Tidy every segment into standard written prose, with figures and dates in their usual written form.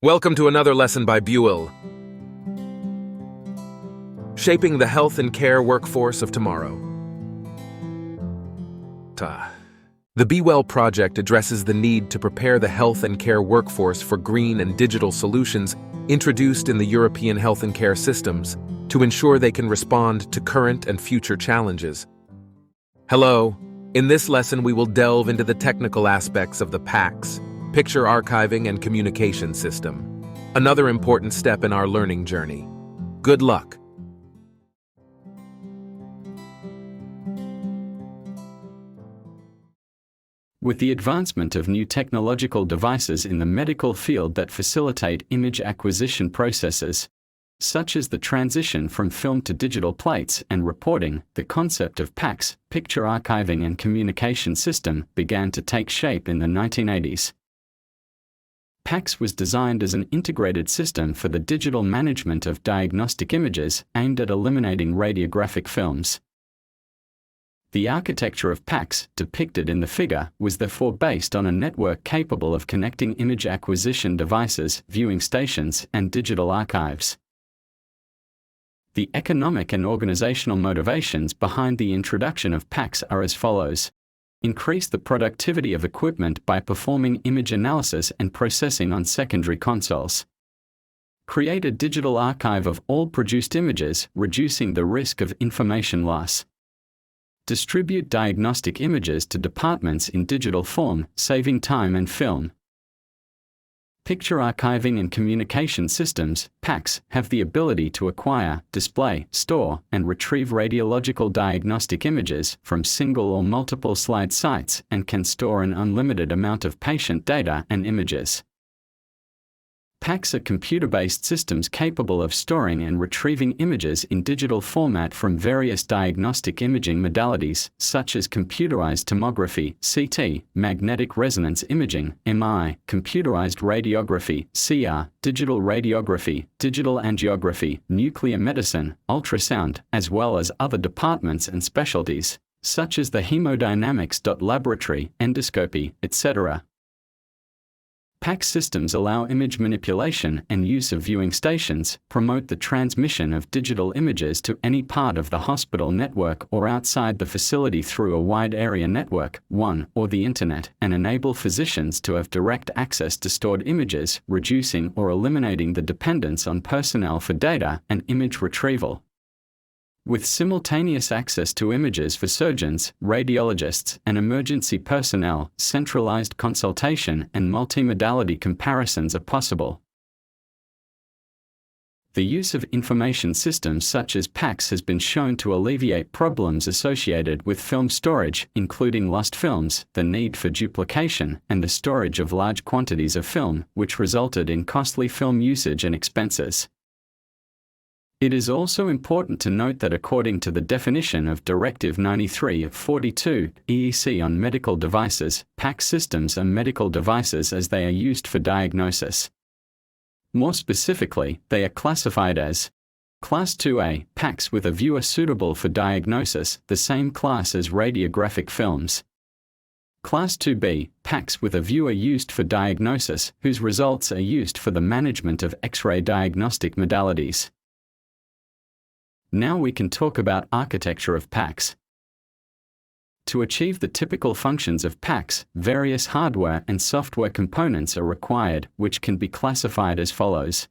Welcome to another lesson by BeWell, shaping the health and care workforce of tomorrow. The BeWell project addresses the need to prepare the health and care workforce for green and digital solutions introduced in the European health and care systems to ensure they can respond to current and future challenges. Hello. In this lesson, we will delve into the technical aspects of the PACS, Picture Archiving and Communication System, another important step in our learning journey. Good luck. With the advancement of new technological devices in the medical field that facilitate image acquisition processes, such as the transition from film to digital plates and reporting, the concept of PACS, Picture Archiving and Communication System, began to take shape in the 1980s. PACS was designed as an integrated system for the digital management of diagnostic images aimed at eliminating radiographic films. The architecture of PACS, depicted in the figure, was therefore based on a network capable of connecting image acquisition devices, viewing stations, and digital archives. The economic and organizational motivations behind the introduction of PACS are as follows. Increase the productivity of equipment by performing image analysis and processing on secondary consoles. Create a digital archive of all produced images, reducing the risk of information loss. Distribute diagnostic images to departments in digital form, saving time and film. Picture Archiving and Communication Systems, PACS, have the ability to acquire, display, store, and retrieve radiological diagnostic images from single or multiple slide sites and can store an unlimited amount of patient data and images. PACS are computer-based systems capable of storing and retrieving images in digital format from various diagnostic imaging modalities, such as computerized tomography, CT, magnetic resonance imaging, MRI, computerized radiography, CR, digital radiography, digital angiography, nuclear medicine, ultrasound, as well as other departments and specialties, such as the hemodynamics laboratory, endoscopy, etc. PACS systems allow image manipulation and use of viewing stations, promote the transmission of digital images to any part of the hospital network or outside the facility through a wide area network, or the Internet, and enable physicians to have direct access to stored images, reducing or eliminating the dependence on personnel for data and image retrieval. With simultaneous access to images for surgeons, radiologists, and emergency personnel, centralized consultation and multimodality comparisons are possible. The use of information systems such as PACS has been shown to alleviate problems associated with film storage, including lost films, the need for duplication, and the storage of large quantities of film, which resulted in costly film usage and expenses. It is also important to note that according to the definition of Directive 93/42 EEC on medical devices, PACS systems are medical devices as they are used for diagnosis. More specifically, they are classified as Class 2A, PACS with a viewer suitable for diagnosis, the same class as radiographic films. Class 2B, PACS with a viewer used for diagnosis, whose results are used for the management of X-ray diagnostic modalities. Now we can talk about architecture of PACS. To achieve the typical functions of PACS, various hardware and software components are required, which can be classified as follows.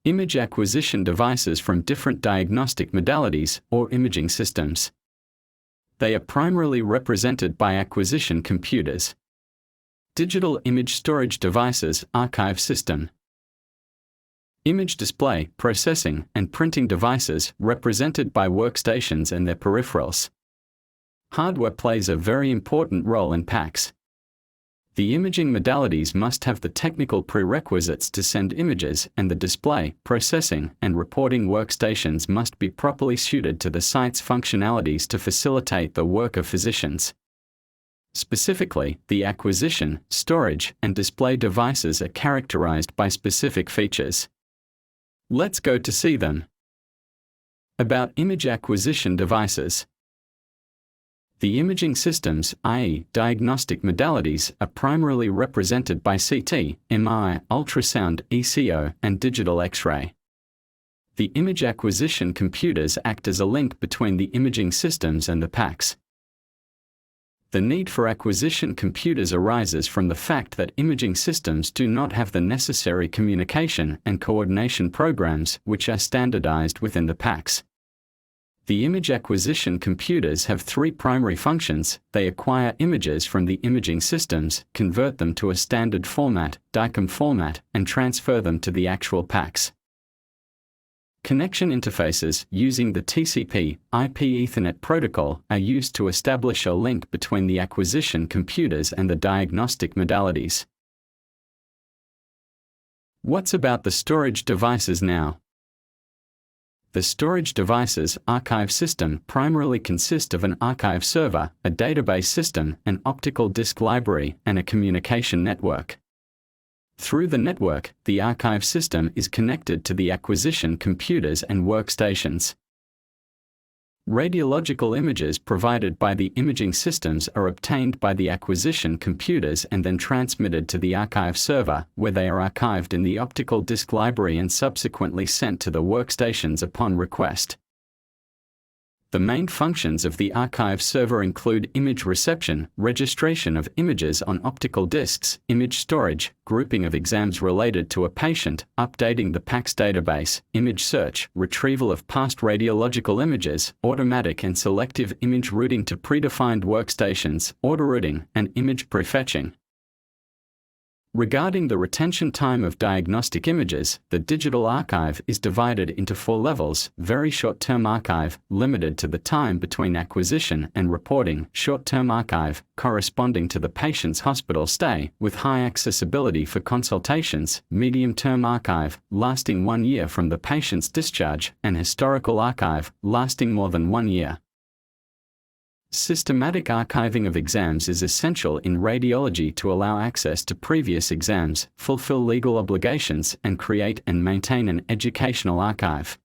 Image acquisition devices from different diagnostic modalities or imaging systems. They are primarily represented by acquisition computers. Digital image storage devices, archive system. Image display, processing, and printing devices, represented by workstations and their peripherals. Hardware plays a very important role in PACS. The imaging modalities must have the technical prerequisites to send images, and the display, processing, and reporting workstations must be properly suited to the site's functionalities to facilitate the work of physicians. Specifically, the acquisition, storage, and display devices are characterized by specific features. Let's go to see them. About image acquisition devices. The imaging systems, i.e., diagnostic modalities, are primarily represented by CT, MRI, ultrasound, ECO, and digital X-ray. The image acquisition computers act as a link between the imaging systems and the PACS. The need for acquisition computers arises from the fact that imaging systems do not have the necessary communication and coordination programs which are standardized within the PACS. The image acquisition computers have three primary functions. They acquire images from the imaging systems, convert them to a standard format, DICOM format, and transfer them to the actual PACS. Connection interfaces using the TCP/IP Ethernet protocol are used to establish a link between the acquisition computers and the diagnostic modalities. What's about the storage devices now? The storage devices archive system primarily consist of an archive server, a database system, an optical disk library, and a communication network. Through the network, the archive system is connected to the acquisition computers and workstations. Radiological images provided by the imaging systems are obtained by the acquisition computers and then transmitted to the archive server, where they are archived in the optical disk library and subsequently sent to the workstations upon request. The main functions of the archive server include image reception, registration of images on optical disks, image storage, grouping of exams related to a patient, updating the PACS database, image search, retrieval of past radiological images, automatic and selective image routing to predefined workstations, auto-routing, and image prefetching. Regarding the retention time of diagnostic images, the digital archive is divided into 4 levels: very short-term archive, limited to the time between acquisition and reporting; short-term archive, corresponding to the patient's hospital stay, with high accessibility for consultations; medium-term archive, lasting 1 year from the patient's discharge; and historical archive, lasting more than 1 year. Systematic archiving of exams is essential in radiology to allow access to previous exams, fulfill legal obligations, and create and maintain an educational archive.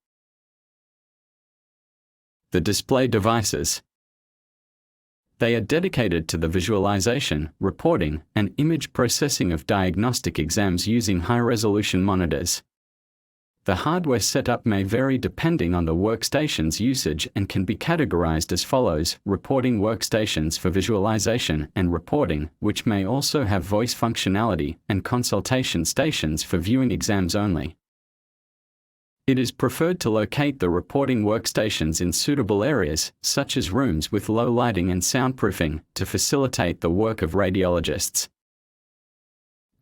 The display devices. They are dedicated to the visualization, reporting, and image processing of diagnostic exams using high-resolution monitors. The hardware setup may vary depending on the workstation's usage and can be categorized as follows: reporting workstations for visualization and reporting, which may also have voice functionality, and consultation stations for viewing exams only. It is preferred to locate the reporting workstations in suitable areas, such as rooms with low lighting and soundproofing, to facilitate the work of radiologists.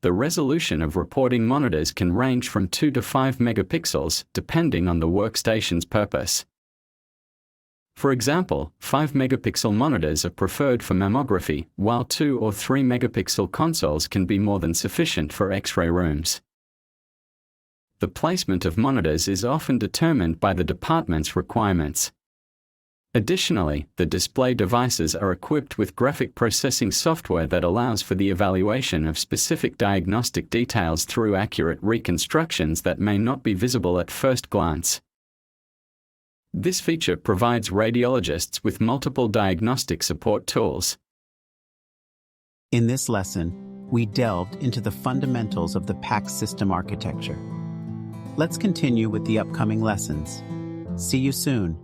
The resolution of reporting monitors can range from 2 to 5 megapixels, depending on the workstation's purpose. For example, 5-megapixel monitors are preferred for mammography, while 2 or 3 megapixel consoles can be more than sufficient for X-ray rooms. The placement of monitors is often determined by the department's requirements. Additionally, the display devices are equipped with graphic processing software that allows for the evaluation of specific diagnostic details through accurate reconstructions that may not be visible at first glance. This feature provides radiologists with multiple diagnostic support tools. In this lesson, we delved into the fundamentals of the PACS system architecture. Let's continue with the upcoming lessons. See you soon.